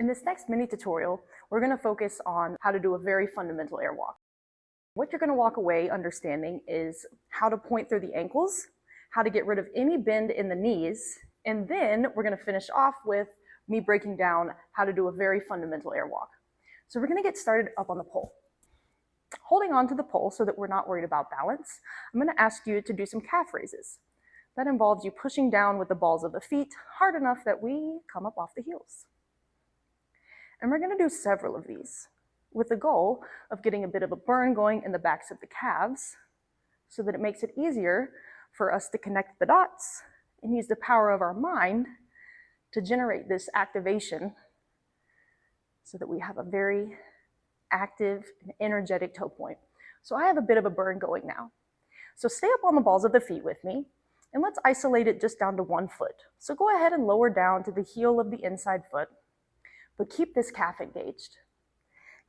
In this next mini tutorial, we're going to focus on how to do a very fundamental airwalk. What you're going to walk away understanding is how to point through the ankles, how to get rid of any bend in the knees, and then we're going to finish off with me breaking down how to do a very fundamental airwalk. So we're going to get started up on the pole. Holding on to the pole so that we're not worried about balance, I'm going to ask you to do some calf raises. That involves you pushing down with the balls of the feet hard enough that we come up off the heels. And we're going to do several of these with the goal of getting a bit of a burn going in the backs of the calves so that it makes it easier for us to connect the dots and use the power of our mind to generate this activation so that we have a very active and energetic toe point. So I have a bit of a burn going now. So stay up on the balls of the feet with me and let's isolate it just down to 1 foot. So go ahead and lower down to the heel of the inside foot, but keep this calf engaged.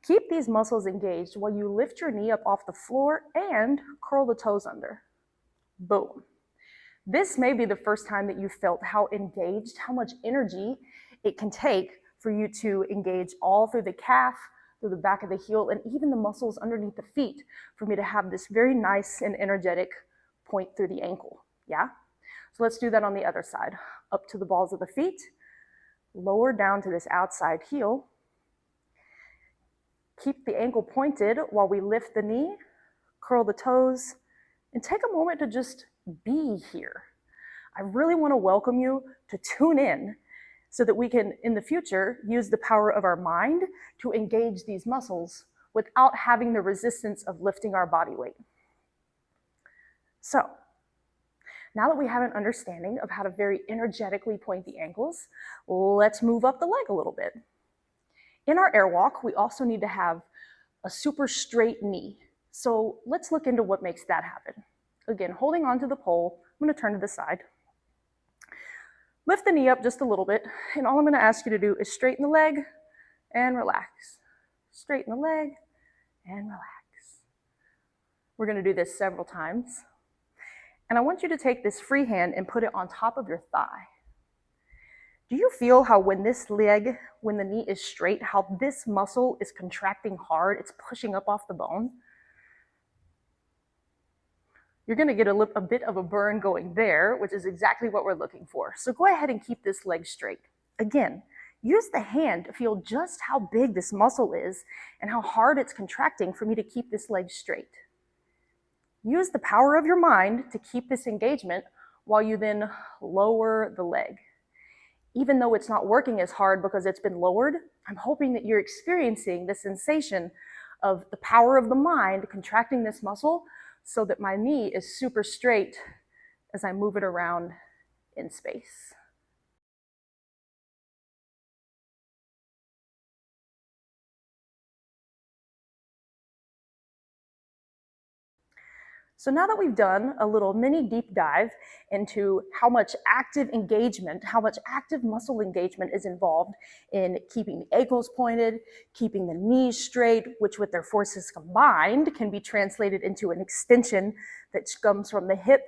Keep these muscles engaged while you lift your knee up off the floor and curl the toes under. Boom. This may be the first time that you felt how engaged, how much energy it can take for you to engage all through the calf, through the back of the heel, and even the muscles underneath the feet for me to have this very nice and energetic point through the ankle. Yeah? So let's do that on the other side. Up to the balls of the feet, lower down to this outside heel. Keep the ankle pointed while we lift the knee, curl the toes, and take a moment to just be here. I really want to welcome you to tune in so that we can, in the future, use the power of our mind to engage these muscles without having the resistance of lifting our body weight. So, now that we have an understanding of how to very energetically point the ankles, let's move up the leg a little bit. In our airwalk, we also need to have a super straight knee. So let's look into what makes that happen. Again, holding onto the pole, I'm going to turn to the side. Lift the knee up just a little bit, and all I'm going to ask you to do is straighten the leg and relax. Straighten the leg and relax. We're going to do this several times. And I want you to take this free hand and put it on top of your thigh. Do you feel how when this leg, when the knee is straight, how this muscle is contracting hard, it's pushing up off the bone? You're going to get a bit of a burn going there, which is exactly what we're looking for. So go ahead and keep this leg straight. Again, use the hand to feel just how big this muscle is and how hard it's contracting for me to keep this leg straight. Use the power of your mind to keep this engagement while you then lower the leg. Even though it's not working as hard because it's been lowered, I'm hoping that you're experiencing the sensation of the power of the mind contracting this muscle so that my knee is super straight as I move it around in space. So now that we've done a little mini deep dive into how much active engagement, how much active muscle engagement is involved in keeping the ankles pointed, keeping the knees straight, which with their forces combined can be translated into an extension that comes from the hip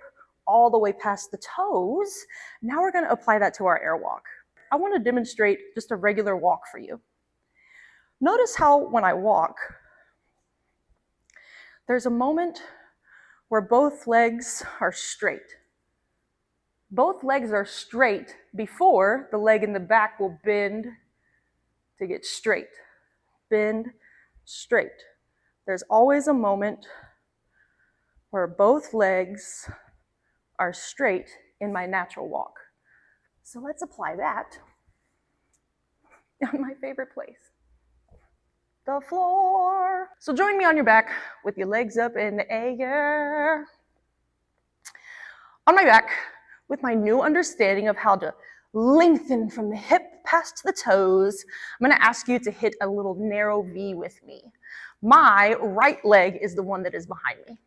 all the way past the toes, now we're going to apply that to our airwalk. I want to demonstrate just a regular walk for you. Notice how when I walk, there's a moment where both legs are straight. Both legs are straight before the leg in the back will bend to get straight. Bend, straight. There's always a moment where both legs are straight in my natural walk. So let's apply that on my favorite place, the floor. So join me on your back with your legs up in the air. On my back, with my new understanding of how to lengthen from the hip past the toes, I'm going to ask you to hit a little narrow V with me. My right leg is the one that is behind me.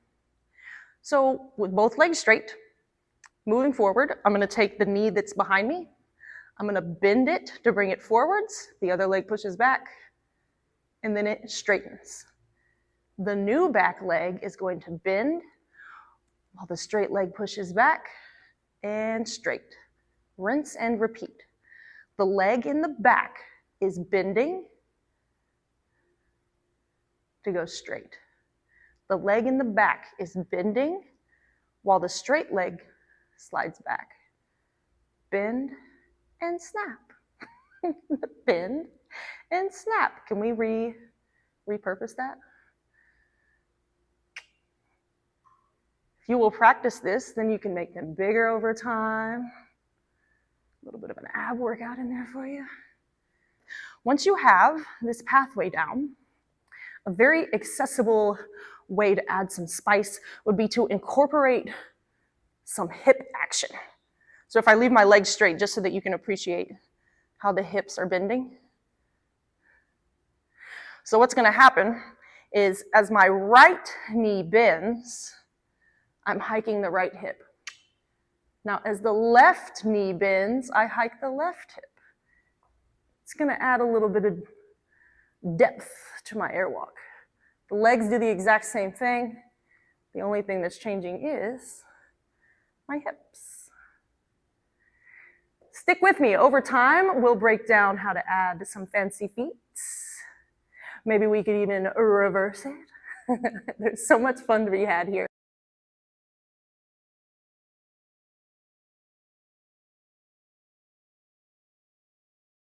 So with both legs straight, moving forward, I'm going to take the knee that's behind me. I'm going to bend it to bring it forwards. The other leg pushes back, and then it straightens. The new back leg is going to bend while the straight leg pushes back and straight. Rinse and repeat. The leg in the back is bending to go straight. The leg in the back is bending while the straight leg slides back. Bend and snap. Bend and snap. Can we repurpose that? If you will practice this, then you can make them bigger over time. A little bit of an ab workout in there for you. Once you have this pathway down, a very accessible way to add some spice would be to incorporate some hip action. So if I leave my legs straight, just so that you can appreciate how the hips are bending. So what's going to happen is as my right knee bends, I'm hiking the right hip. Now as the left knee bends, I hike the left hip. It's going to add a little bit of depth to my airwalk. The legs do the exact same thing. The only thing that's changing is my hips. Stick with me. Over time, we'll break down how to add some fancy feet. Maybe we could even reverse it. There's so much fun to be had here.